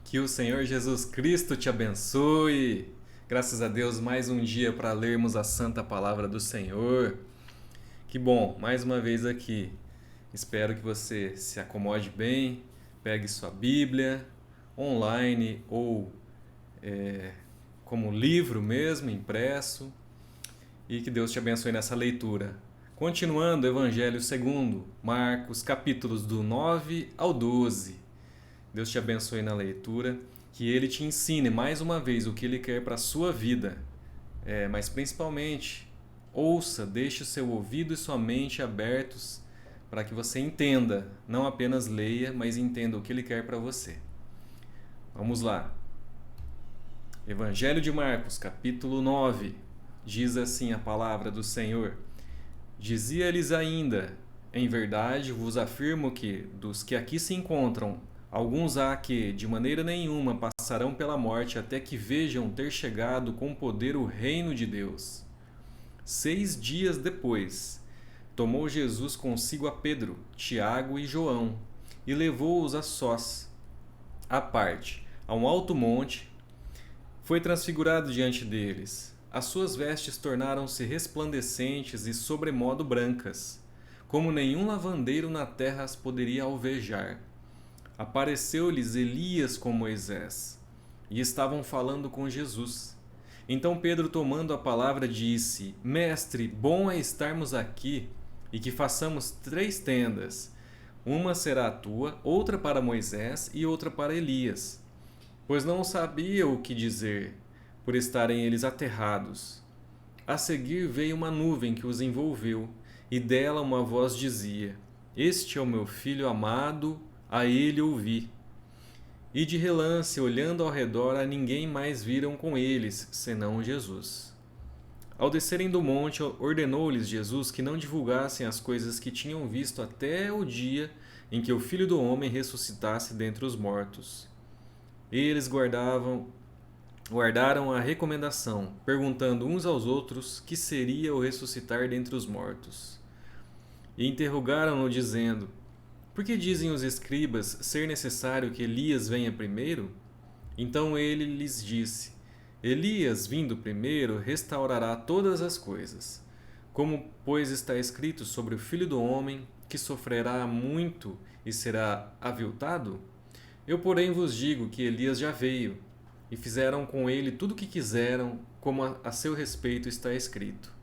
Que o Senhor Jesus Cristo te abençoe. Graças a Deus, mais um dia para lermos a santa palavra do Senhor. Que bom, mais uma vez aqui. Espero que você se acomode bem, pegue sua Bíblia, online ou como livro mesmo, impresso, e que Deus te abençoe nessa leitura. Continuando o Evangelho segundo Marcos, capítulos do 9 ao 12. Deus te abençoe na leitura, que Ele te ensine mais uma vez o que Ele quer para a sua vida. Mas principalmente, ouça, deixe o seu ouvido e sua mente abertos para que você entenda, não apenas leia, mas entenda o que Ele quer para você. Vamos lá. Evangelho de Marcos, capítulo 9. Diz assim a palavra do Senhor. Dizia-lhes ainda: em verdade vos afirmo que, dos que aqui se encontram, alguns há que, de maneira nenhuma, passarão pela morte até que vejam ter chegado com poder o reino de Deus. 6 dias depois, tomou Jesus consigo a Pedro, Tiago e João, e levou-os a sós, à parte, a um alto monte. Foi transfigurado diante deles. As suas vestes tornaram-se resplandecentes e sobremodo brancas, como nenhum lavandeiro na terra as poderia alvejar. Apareceu-lhes Elias com Moisés, e estavam falando com Jesus. Então Pedro, tomando a palavra, disse: Mestre, bom é estarmos aqui, e que façamos 3 tendas. Uma será a tua, outra para Moisés e outra para Elias. Pois não sabia o que dizer, por estarem eles aterrados. A seguir veio uma nuvem que os envolveu, e dela uma voz dizia: Este é o meu filho amado, a ele ouvi. E de relance, olhando ao redor, a ninguém mais viram com eles, senão Jesus. Ao descerem do monte, ordenou-lhes Jesus que não divulgassem as coisas que tinham visto até o dia em que o Filho do Homem ressuscitasse dentre os mortos. Eles guardaram a recomendação, perguntando uns aos outros que seria o ressuscitar dentre os mortos. E interrogaram-no, dizendo: Por que dizem os escribas ser necessário que Elias venha primeiro? Então ele lhes disse: Elias, vindo primeiro, restaurará todas as coisas. Como, pois, está escrito sobre o Filho do Homem, que sofrerá muito e será aviltado? Eu, porém, vos digo que Elias já veio, e fizeram com ele tudo o que quiseram, como a seu respeito está escrito.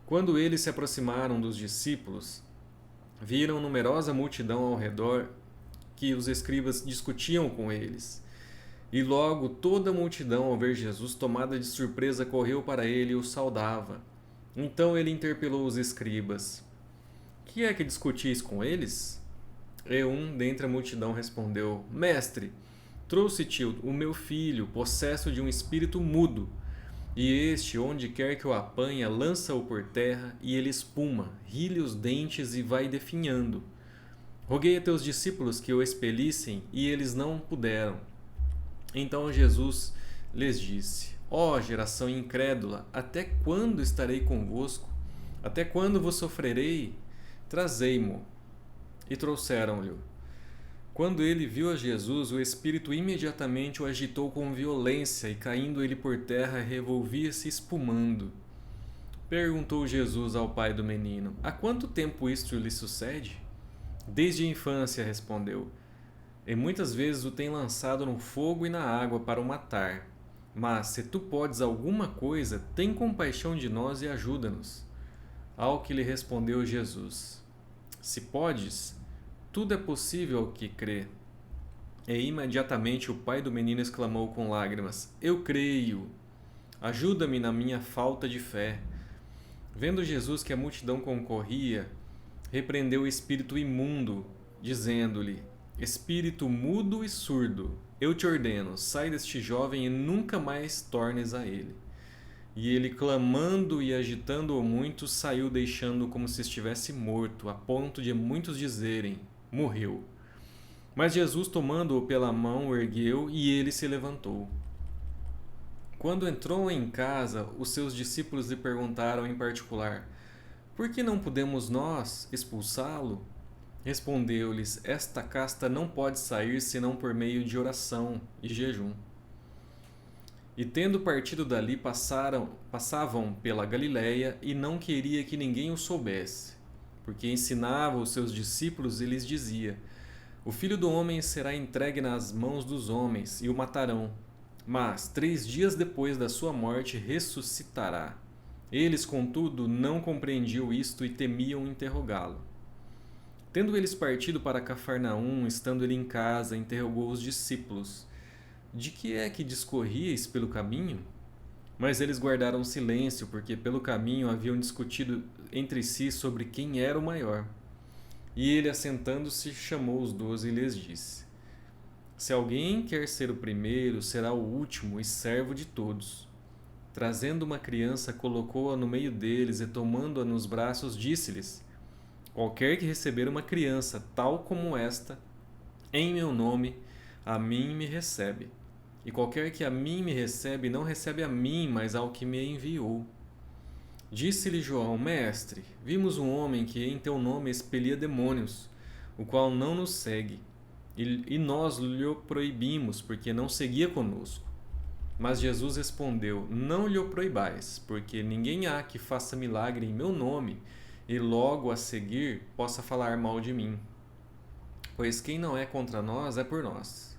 Quando eles se aproximaram dos discípulos, viram numerosa multidão ao redor, que os escribas discutiam com eles. E logo toda a multidão, ao ver Jesus, tomada de surpresa, correu para ele e o saudava. Então ele interpelou os escribas: Que é que discutis com eles? E um dentre a multidão respondeu: Mestre, trouxe-te o meu filho, possesso de um espírito mudo. E este, onde quer que o apanha, lança-o por terra, e ele espuma, ri-lhe os dentes e vai definhando. Roguei a teus discípulos que o expelissem, e eles não puderam. Então Jesus lhes disse: Ó geração incrédula, até quando estarei convosco? Até quando vos sofrerei? Trazei-mo. E trouxeram-lhe. Quando ele viu a Jesus, o espírito imediatamente o agitou com violência, e caindo ele por terra, revolvia-se espumando. Perguntou Jesus ao pai do menino: Há quanto tempo isto lhe sucede? Desde a infância, respondeu. E muitas vezes o tem lançado no fogo e na água para o matar. Mas, se tu podes alguma coisa, tem compaixão de nós e ajuda-nos. Ao que lhe respondeu Jesus: Se podes, tudo é possível ao que crê. E imediatamente o pai do menino exclamou com lágrimas: Eu creio. Ajuda-me na minha falta de fé. Vendo Jesus que a multidão concorria, repreendeu o espírito imundo, dizendo-lhe: Espírito mudo e surdo, eu te ordeno, sai deste jovem e nunca mais tornes a ele. E ele, clamando e agitando-o muito, saiu, deixando-o como se estivesse morto, a ponto de muitos dizerem: Morreu. Mas Jesus, tomando-o pela mão, o ergueu, e ele se levantou. Quando entrou em casa, os seus discípulos lhe perguntaram em particular: Por que não podemos nós expulsá-lo? Respondeu-lhes: Esta casta não pode sair senão por meio de oração e jejum. E tendo partido dali, passavam pela Galiléia, e não queria que ninguém o soubesse, porque ensinava os seus discípulos e lhes dizia: O Filho do Homem será entregue nas mãos dos homens, e o matarão. Mas 3 dias depois da sua morte ressuscitará. Eles, contudo, não compreendiam isto e temiam interrogá-lo. Tendo eles partido para Cafarnaum, estando ele em casa, interrogou os discípulos: De que é que discorríeis pelo caminho? Mas eles guardaram silêncio, porque pelo caminho haviam discutido entre si sobre quem era o maior. E ele, assentando-se, chamou os 12 e lhes disse: Se alguém quer ser o primeiro, será o último e servo de todos. Trazendo uma criança, colocou-a no meio deles e, tomando-a nos braços, disse-lhes: Qualquer que receber uma criança tal como esta, em meu nome, a mim me recebe. E qualquer que a mim me recebe, não recebe a mim, mas ao que me enviou. Disse-lhe João: Mestre, vimos um homem que em teu nome expelia demônios, o qual não nos segue. E nós lhe proibimos, porque não seguia conosco. Mas Jesus respondeu: Não lhe proibais, porque ninguém há que faça milagre em meu nome, e logo a seguir possa falar mal de mim. Pois quem não é contra nós é por nós.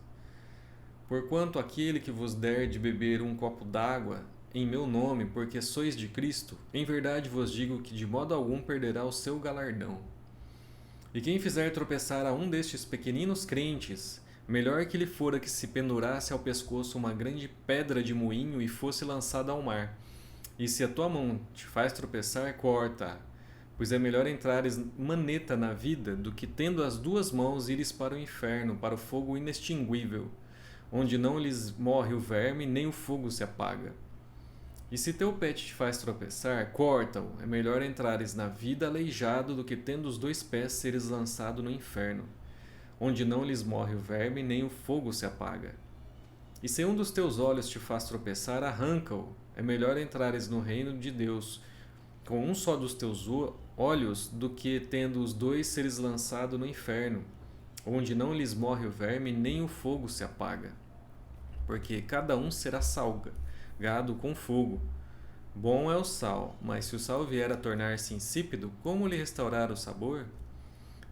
Porquanto aquele que vos der de beber um copo d'água em meu nome, porque sois de Cristo, em verdade vos digo que de modo algum perderá o seu galardão. E quem fizer tropeçar a um destes pequeninos crentes, melhor que lhe fora que se pendurasse ao pescoço uma grande pedra de moinho e fosse lançada ao mar. E se a tua mão te faz tropeçar, corta-a, pois é melhor entrares maneta na vida do que, tendo as 2 mãos, ires para o inferno, para o fogo inextinguível, onde não lhes morre o verme, nem o fogo se apaga. E se teu pé te faz tropeçar, corta-o. É melhor entrares na vida aleijado do que, tendo os 2 pés, seres lançado no inferno, onde não lhes morre o verme, nem o fogo se apaga. E se um dos teus olhos te faz tropeçar, arranca-o. É melhor entrares no reino de Deus com um só dos teus olhos do que, tendo os 2, seres lançado no inferno, onde não lhes morre o verme, nem o fogo se apaga. Porque cada um será salgado com fogo. Bom é o sal, mas se o sal vier a tornar-se insípido, como lhe restaurar o sabor?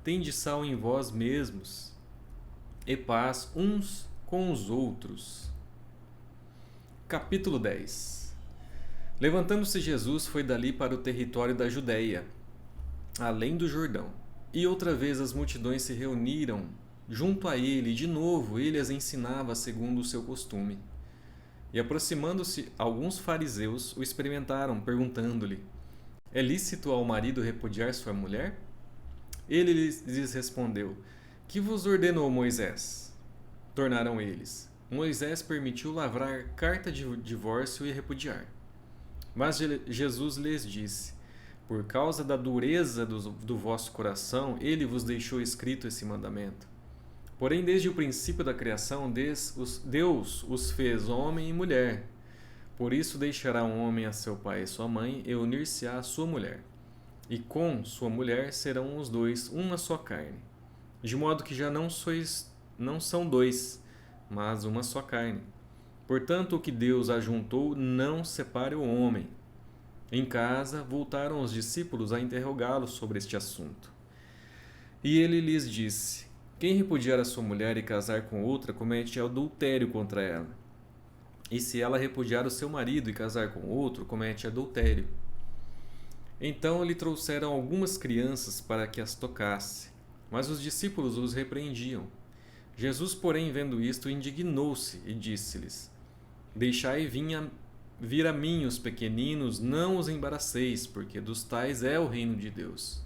Tende sal em vós mesmos, e paz uns com os outros. Capítulo 10. Levantando-se Jesus, foi dali para o território da Judéia, além do Jordão. E outra vez as multidões se reuniram junto a ele, e de novo ele as ensinava segundo o seu costume. E aproximando-se alguns fariseus, o experimentaram, perguntando-lhe: É lícito ao marido repudiar sua mulher? Ele lhes respondeu: Que vos ordenou Moisés? Tornaram eles: Moisés permitiu lavrar carta de divórcio e repudiar. Mas Jesus lhes disse: Por causa da dureza do vosso coração, ele vos deixou escrito esse mandamento. Porém, desde o princípio da criação, Deus os fez homem e mulher. Por isso deixará um homem a seu pai e sua mãe, e unir-se-á à sua mulher. E com sua mulher serão os 2 uma só carne. De modo que já não são 2, mas uma só carne. Portanto, o que Deus ajuntou, não separe o homem. Em casa, voltaram os discípulos a interrogá-lo sobre este assunto. E ele lhes disse: Quem repudiar a sua mulher e casar com outra, comete adultério contra ela. E se ela repudiar o seu marido e casar com outro, comete adultério. Então lhe trouxeram algumas crianças para que as tocasse, mas os discípulos os repreendiam. Jesus, porém, vendo isto, indignou-se e disse-lhes: Deixai vir a mim os pequeninos, não os embaraceis, porque dos tais é o reino de Deus.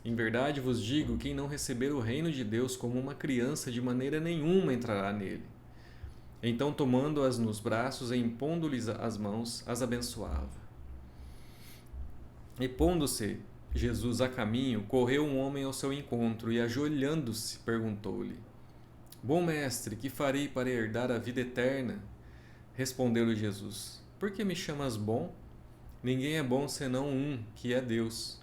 Em verdade vos digo, quem não receber o reino de Deus como uma criança, de maneira nenhuma entrará nele. Então, tomando-as nos braços e impondo-lhes as mãos, as abençoava. E pondo-se Jesus a caminho, correu um homem ao seu encontro e, ajoelhando-se, perguntou-lhe: Bom mestre, que farei para herdar a vida eterna? Respondeu-lhe Jesus: Por que me chamas bom? Ninguém é bom senão um, que é Deus.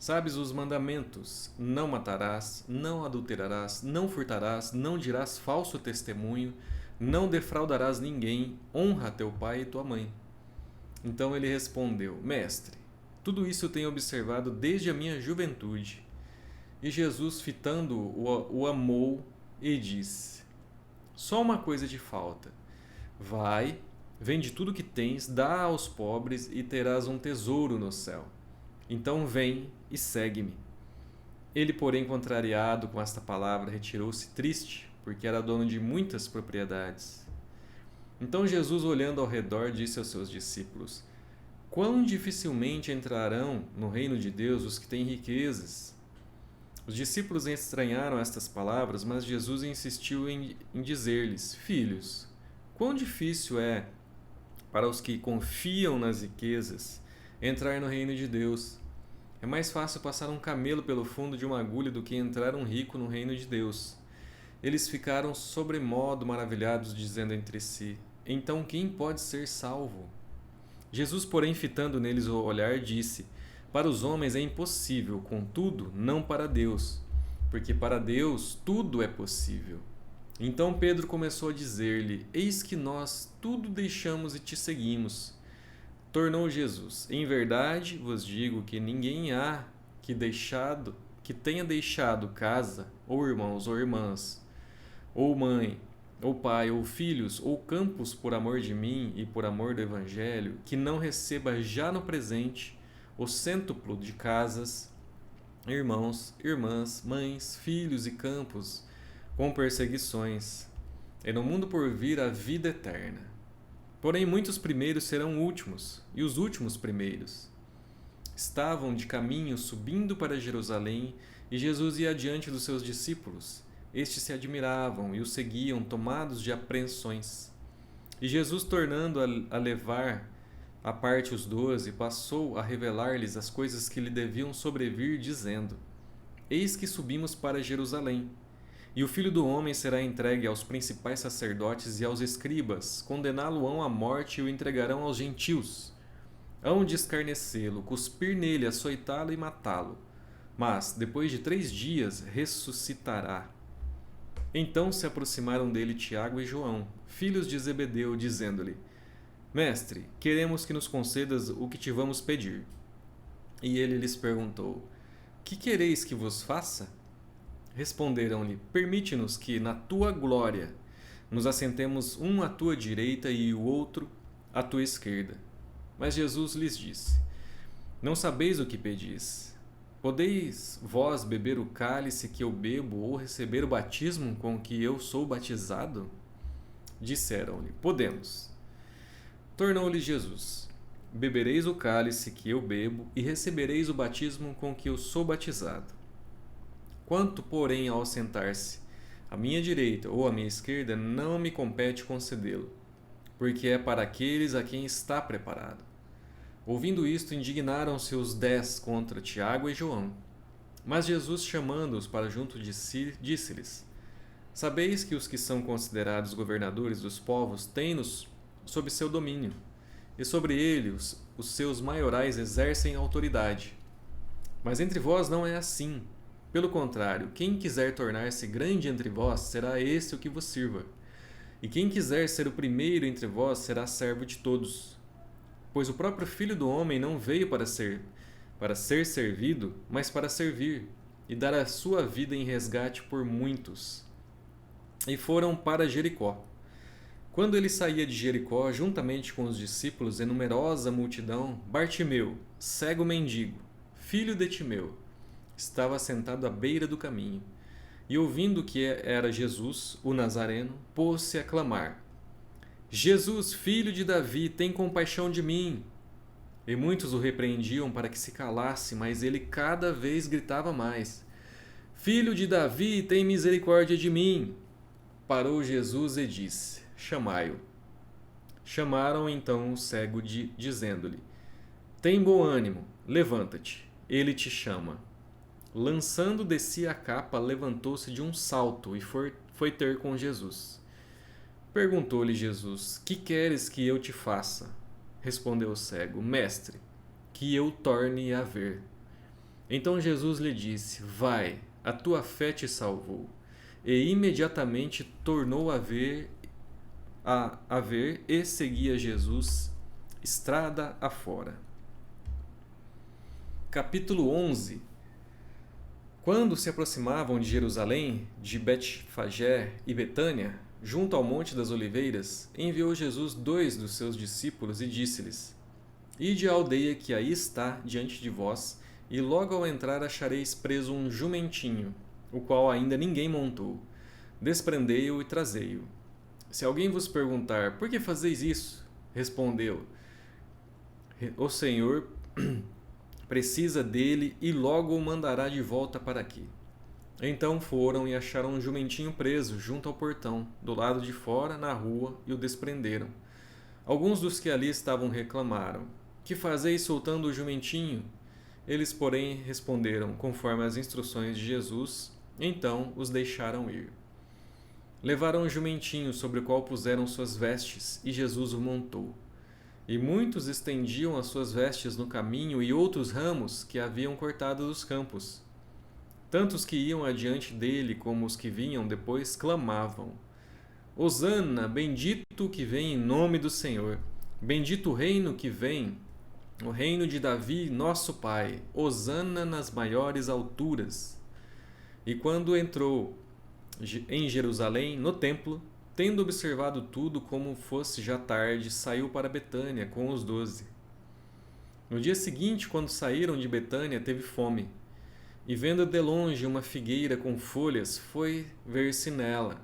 Sabes os mandamentos: não matarás, não adulterarás, não furtarás, não dirás falso testemunho, não defraudarás ninguém, honra teu pai e tua mãe. Então ele respondeu: Mestre, tudo isso eu tenho observado desde a minha juventude. E Jesus, fitando-o, o amou e disse: Só uma coisa te falta. Vai, vende tudo que tens, dá aos pobres e terás um tesouro no céu. Então vem e segue-me. Ele, porém, contrariado com esta palavra, retirou-se triste, porque era dono de muitas propriedades. Então Jesus, olhando ao redor, disse aos seus discípulos: Quão dificilmente entrarão no reino de Deus os que têm riquezas? Os discípulos estranharam estas palavras, mas Jesus insistiu em dizer-lhes: Filhos, quão difícil é para os que confiam nas riquezas entrar no reino de Deus. É mais fácil passar um camelo pelo fundo de uma agulha do que entrar um rico no reino de Deus. Eles ficaram sobremodo maravilhados, dizendo entre si: Então quem pode ser salvo? Jesus, porém, fitando neles o olhar, disse: Para os homens é impossível, contudo, não para Deus, porque para Deus tudo é possível. Então Pedro começou a dizer-lhe: Eis que nós tudo deixamos e te seguimos. Tornou Jesus: Em verdade vos digo que ninguém há que tenha deixado casa, ou irmãos, ou irmãs, ou mãe, ou pai, ou filhos, ou campos por amor de mim e por amor do Evangelho, que não receba já no presente o cêntuplo de casas, irmãos, irmãs, mães, filhos e campos, com perseguições, e no mundo por vir a vida eterna. Porém, muitos primeiros serão últimos, e os últimos primeiros. Estavam de caminho subindo para Jerusalém, e Jesus ia adiante dos seus discípulos. Estes se admiravam e o seguiam, tomados de apreensões. E Jesus, tornando a levar à parte os 12, passou a revelar-lhes as coisas que lhe deviam sobrevir, dizendo: Eis que subimos para Jerusalém. E o Filho do Homem será entregue aos principais sacerdotes e aos escribas, condená-lo-ão à morte e o entregarão aos gentios. Hão de escarnecê-lo, cuspir nele, açoitá-lo e matá-lo. Mas, depois de 3 dias, ressuscitará. Então se aproximaram dele Tiago e João, filhos de Zebedeu, dizendo-lhe: Mestre, queremos que nos concedas o que te vamos pedir. E ele lhes perguntou: Que quereis que vos faça? Responderam-lhe: Permite-nos que, na tua glória, nos assentemos um à tua direita e o outro à tua esquerda. Mas Jesus lhes disse: Não sabeis o que pedis. Podeis vós beber o cálice que eu bebo ou receber o batismo com que eu sou batizado? Disseram-lhe: Podemos. Tornou-lhe Jesus: Bebereis o cálice que eu bebo e recebereis o batismo com que eu sou batizado. Quanto, porém, ao sentar-se à minha direita ou à minha esquerda, não me compete concedê-lo, porque é para aqueles a quem está preparado. Ouvindo isto, indignaram-se os 10 contra Tiago e João. Mas Jesus, chamando-os para junto de si, disse-lhes: Sabeis que os que são considerados governadores dos povos têm-nos sob seu domínio, e sobre eles os seus maiorais exercem autoridade. Mas entre vós não é assim. Pelo contrário, quem quiser tornar-se grande entre vós, será esse o que vos sirva. E quem quiser ser o primeiro entre vós, será servo de todos. Pois o próprio Filho do Homem não veio para ser servido, mas para servir, e dar a sua vida em resgate por muitos. E foram para Jericó. Quando ele saía de Jericó, juntamente com os discípulos e numerosa multidão, Bartimeu, cego mendigo, filho de Timeu, estava sentado à beira do caminho. E ouvindo que era Jesus, o Nazareno, pôs-se a clamar: Jesus, filho de Davi, tem compaixão de mim. E muitos o repreendiam para que se calasse, mas ele cada vez gritava mais: Filho de Davi, tem misericórdia de mim. Parou Jesus e disse: Chamai-o. Chamaram então o cego, dizendo-lhe: Tem bom ânimo, levanta-te, ele te chama. Lançando de si a capa, levantou-se de um salto e foi ter com Jesus. Perguntou-lhe Jesus: Que queres que eu te faça? Respondeu o cego: Mestre, que eu torne a ver. Então Jesus lhe disse: Vai, a tua fé te salvou. E imediatamente tornou a ver e seguia Jesus estrada afora. Capítulo 11. Quando se aproximavam de Jerusalém, de Betfagé e Betânia, junto ao Monte das Oliveiras, enviou Jesus 2 dos seus discípulos e disse-lhes: Ide à aldeia que aí está diante de vós, e logo ao entrar achareis preso um jumentinho, o qual ainda ninguém montou. Desprendei-o e trazei-o. Se alguém vos perguntar: Por que fazeis isso? Respondeu: O Senhor precisa dele e logo o mandará de volta para aqui. Então foram e acharam um jumentinho preso junto ao portão, do lado de fora, na rua, e o desprenderam. Alguns dos que ali estavam reclamaram: Que fazeis soltando o jumentinho? Eles, porém, responderam conforme as instruções de Jesus, então os deixaram ir. Levaram o jumentinho sobre o qual puseram suas vestes, e Jesus o montou. E muitos estendiam as suas vestes no caminho e outros ramos que haviam cortado dos campos. Tanto os que iam adiante dele como os que vinham depois clamavam: Hosana, bendito o que vem em nome do Senhor. Bendito o reino que vem, o reino de Davi, nosso pai. Hosana nas maiores alturas. E quando entrou em Jerusalém, no templo, tendo observado tudo como fosse já tarde, saiu para Betânia com os 12. No dia seguinte, quando saíram de Betânia, teve fome. E vendo de longe uma figueira com folhas, foi ver se nela,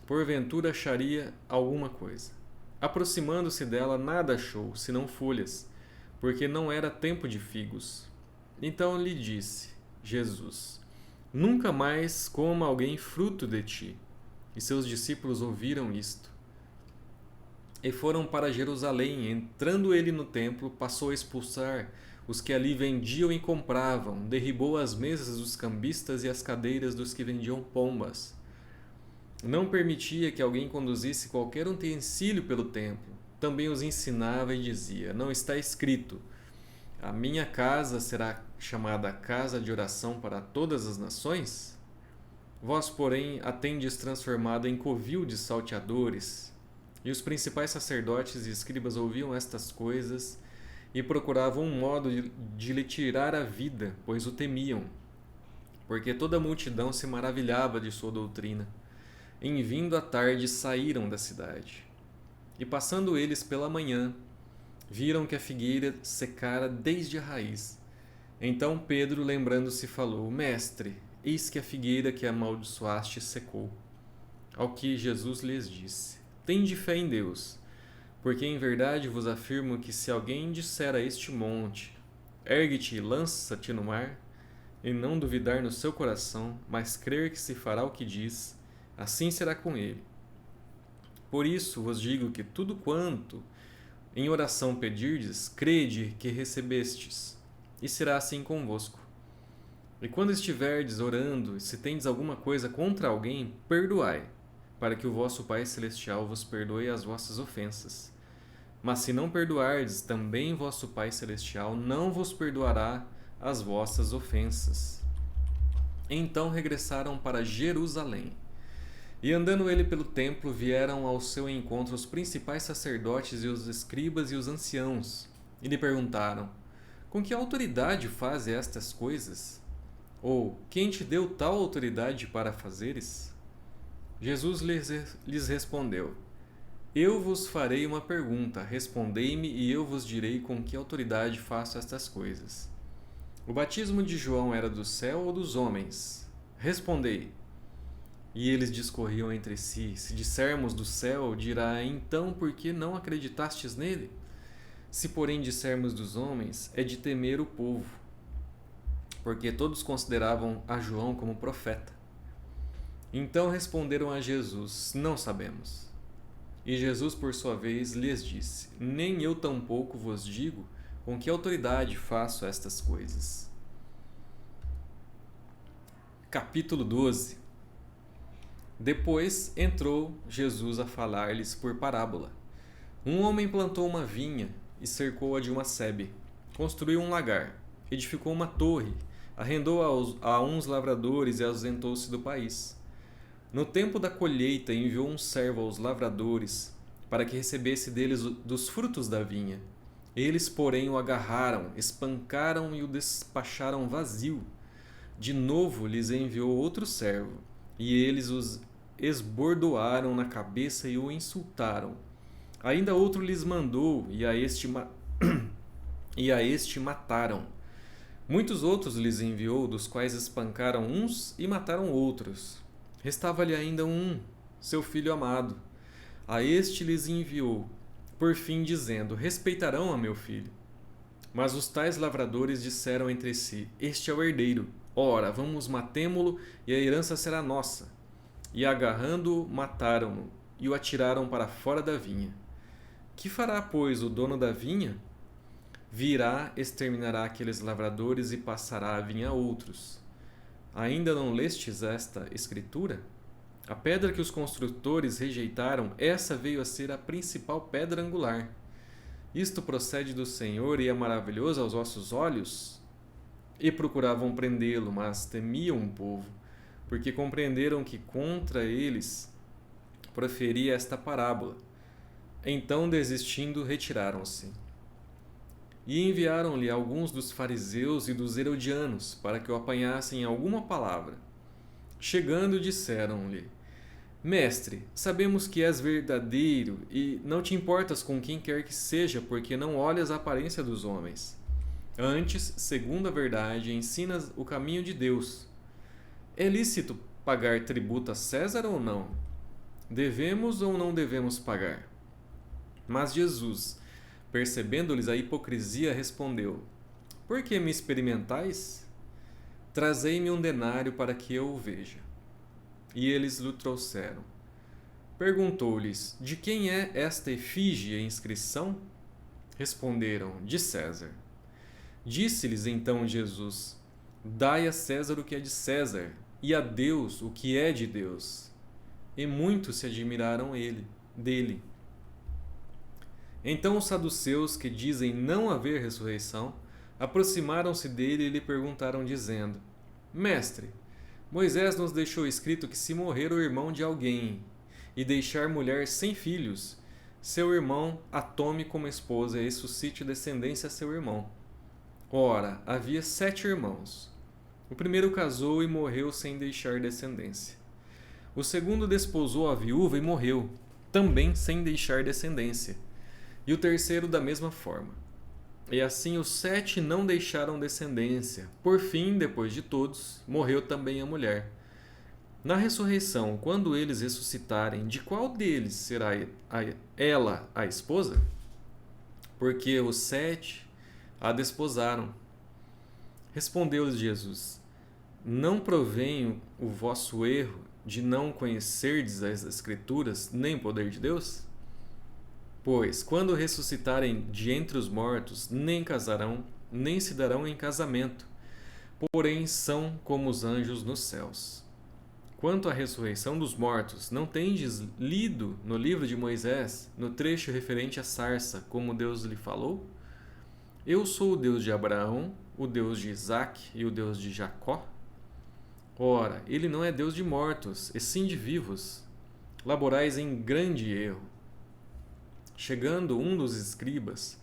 porventura, acharia alguma coisa. Aproximando-se dela, nada achou, senão folhas, porque não era tempo de figos. Então lhe disse Jesus: Nunca mais coma alguém fruto de ti. E seus discípulos ouviram isto. E foram para Jerusalém. Entrando ele no templo, passou a expulsar os que ali vendiam e compravam, derribou as mesas dos cambistas e as cadeiras dos que vendiam pombas. Não permitia que alguém conduzisse qualquer utensílio pelo templo. Também os ensinava e dizia: Não está escrito: A minha casa será chamada casa de oração para todas as nações? Vós, porém, a tendes transformado em covil de salteadores. E os principais sacerdotes e escribas ouviam estas coisas e procuravam um modo de lhe tirar a vida, pois o temiam, porque toda a multidão se maravilhava de sua doutrina. Em vindo a tarde, saíram da cidade. E passando eles pela manhã, viram que a figueira secara desde a raiz. Então Pedro, lembrando-se, falou: Mestre, eis que a figueira que amaldiçoaste secou. Ao que Jesus lhes disse: Tende fé em Deus, porque em verdade vos afirmo que se alguém disser a este monte: Ergue-te e lança-te no mar, e não duvidar no seu coração, mas crer que se fará o que diz, assim será com ele. Por isso vos digo que tudo quanto em oração pedirdes, crede que recebestes, e será assim convosco. E quando estiverdes orando, se tendes alguma coisa contra alguém, perdoai, para que o vosso Pai Celestial vos perdoe as vossas ofensas. Mas se não perdoardes, também vosso Pai Celestial não vos perdoará as vossas ofensas. Então regressaram para Jerusalém. E andando ele pelo templo, vieram ao seu encontro os principais sacerdotes e os escribas e os anciãos, e lhe perguntaram: Com que autoridade faz estas coisas? Ou quem te deu tal autoridade para fazeres? Jesus lhes respondeu: Eu vos farei uma pergunta, respondei-me e eu vos direi com que autoridade faço estas coisas. O batismo de João era do céu ou dos homens? Respondei. E eles discorriam entre si: Se dissermos do céu, dirá: Então por que não acreditastes nele? Se porém dissermos dos homens, é de temer o povo, porque todos consideravam a João como profeta. Então responderam a Jesus: Não sabemos. E Jesus, por sua vez, lhes disse: Nem eu tampouco vos digo com que autoridade faço estas coisas. Capítulo 12. Depois entrou Jesus a falar-lhes por parábola. Um homem plantou uma vinha e cercou-a de uma sebe, construiu um lagar, edificou uma torre, arrendou a uns lavradores e ausentou-se do país. No tempo da colheita enviou um servo aos lavradores, para que recebesse deles dos frutos da vinha. Eles, porém, o agarraram, espancaram e o despacharam vazio. De novo lhes enviou outro servo, e eles os esbordoaram na cabeça e o insultaram. Ainda outro lhes mandou, e a este mataram. Muitos outros lhes enviou, dos quais espancaram uns e mataram outros. Restava-lhe ainda um, seu filho amado. A este lhes enviou, por fim dizendo: respeitarão a meu filho. Mas os tais lavradores disseram entre si: este é o herdeiro. Ora, vamos matemo-lo, e a herança será nossa. E agarrando-o, mataram-no, e o atiraram para fora da vinha. Que fará, pois, o dono da vinha? Virá, exterminará aqueles lavradores e passará a vinha a outros. Ainda não lestes esta escritura? A pedra que os construtores rejeitaram, essa veio a ser a principal pedra angular. Isto procede do Senhor e é maravilhoso aos vossos olhos? E procuravam prendê-lo, mas temiam o povo, porque compreenderam que contra eles proferia esta parábola. Então, desistindo, retiraram-se. E enviaram-lhe alguns dos fariseus e dos herodianos, para que o apanhassem em alguma palavra. Chegando, disseram-lhe: Mestre, sabemos que és verdadeiro e não te importas com quem quer que seja, porque não olhas a aparência dos homens. Antes, segundo a verdade, ensinas o caminho de Deus. É lícito pagar tributo a César ou não? Devemos ou não devemos pagar? Mas Jesus, percebendo-lhes a hipocrisia, respondeu: Por que me experimentais? Trazei-me um denário para que eu o veja. E eles lhe trouxeram. Perguntou-lhes: De quem é esta efígie e inscrição? Responderam: De César. Disse-lhes então Jesus: Dai a César o que é de César, e a Deus o que é de Deus. E muitos se admiraram dele. Então os saduceus, que dizem não haver ressurreição, aproximaram-se dele e lhe perguntaram, dizendo: Mestre, Moisés nos deixou escrito que se morrer o irmão de alguém e deixar mulher sem filhos, seu irmão a tome como esposa e suscite descendência a seu irmão. Ora, havia 7 irmãos. O primeiro casou e morreu sem deixar descendência. O segundo desposou a viúva e morreu, também sem deixar descendência. E o terceiro da mesma forma. E assim os 7 não deixaram descendência. Por fim, depois de todos, morreu também a mulher. Na ressurreição, quando eles ressuscitarem, de qual deles será ela a esposa? Porque os 7 a desposaram. Respondeu-lhes Jesus: Não provém o vosso erro de não conhecerdes as Escrituras, nem o poder de Deus? Pois, quando ressuscitarem de entre os mortos, nem casarão, nem se darão em casamento, porém são como os anjos nos céus. Quanto à ressurreição dos mortos, não tendes lido no livro de Moisés, no trecho referente à sarça, como Deus lhe falou? Eu sou o Deus de Abraão, o Deus de Isaque e o Deus de Jacó? Ora, ele não é Deus de mortos, e sim de vivos. Laborais em grande erro. Chegando um dos escribas,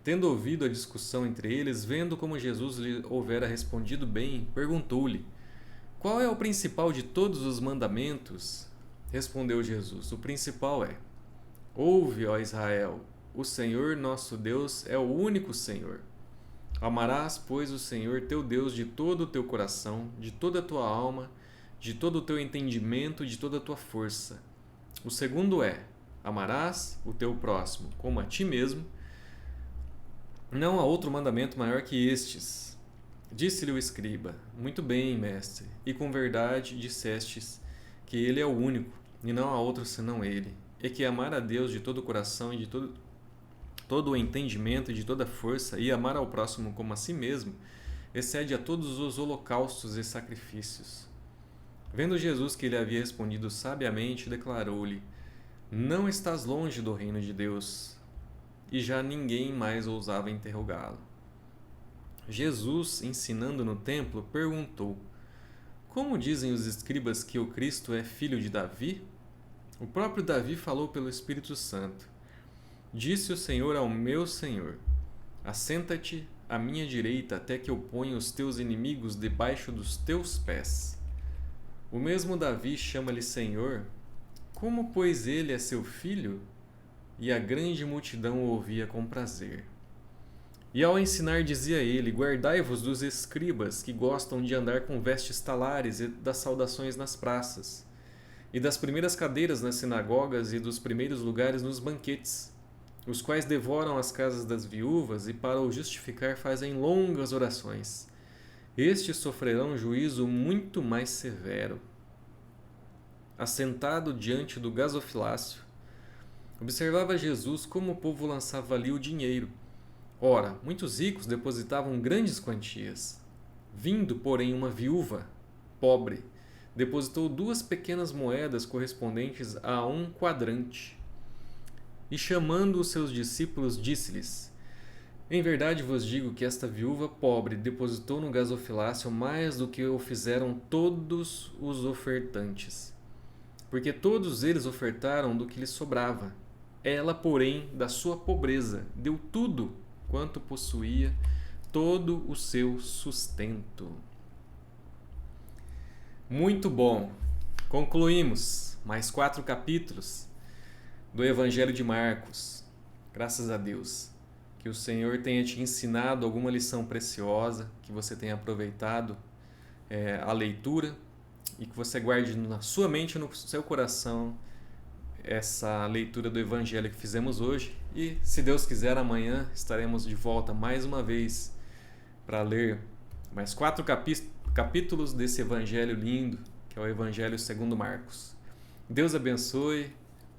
tendo ouvido a discussão entre eles, vendo como Jesus lhe houvera respondido bem, perguntou-lhe: Qual é o principal de todos os mandamentos? Respondeu Jesus: O principal é: Ouve, ó Israel, o Senhor nosso Deus é o único Senhor. Amarás, pois, o Senhor teu Deus de todo o teu coração, de toda a tua alma, de todo o teu entendimento, de toda a tua força. O segundo é: Amarás o teu próximo como a ti mesmo. Não há outro mandamento maior que estes. Disse-lhe o escriba: Muito bem, mestre, e com verdade dissestes que ele é o único, e não há outro senão ele, e que amar a Deus de todo o coração e de todo o entendimento e de toda a força, e amar ao próximo como a si mesmo, excede a todos os holocaustos e sacrifícios. Vendo Jesus que ele havia respondido sabiamente, declarou-lhe: Não estás longe do reino de Deus. E já ninguém mais ousava interrogá-lo. Jesus, ensinando no templo, perguntou: Como dizem os escribas que o Cristo é filho de Davi? O próprio Davi falou pelo Espírito Santo: Disse o Senhor ao meu Senhor: Assenta-te à minha direita até que eu ponha os teus inimigos debaixo dos teus pés. O mesmo Davi chama-lhe Senhor. Como, pois, ele é seu filho? E a grande multidão o ouvia com prazer. E ao ensinar dizia ele: Guardai-vos dos escribas, que gostam de andar com vestes talares e das saudações nas praças, e das primeiras cadeiras nas sinagogas e dos primeiros lugares nos banquetes, os quais devoram as casas das viúvas e para o justificar fazem longas orações. Estes sofrerão juízo muito mais severo. Assentado diante do gasofilácio, observava Jesus como o povo lançava ali o dinheiro. Ora, muitos ricos depositavam grandes quantias. Vindo, porém, uma viúva, pobre, depositou 2 pequenas moedas correspondentes a 1 quadrante. E chamando os seus discípulos, disse-lhes: Em verdade vos digo que esta viúva pobre depositou no gasofilácio mais do que o fizeram todos os ofertantes. Porque todos eles ofertaram do que lhes sobrava. Ela, porém, da sua pobreza, deu tudo quanto possuía, todo o seu sustento. Muito bom! Concluímos mais 4 capítulos do Evangelho de Marcos. Graças a Deus. Que o Senhor tenha te ensinado alguma lição preciosa, que você tenha aproveitado a leitura e que você guarde na sua mente e no seu coração essa leitura do Evangelho que fizemos hoje. E, se Deus quiser, amanhã estaremos de volta mais uma vez para ler mais 4 capítulos desse Evangelho lindo, que é o Evangelho segundo Marcos. Deus abençoe.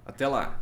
Até lá!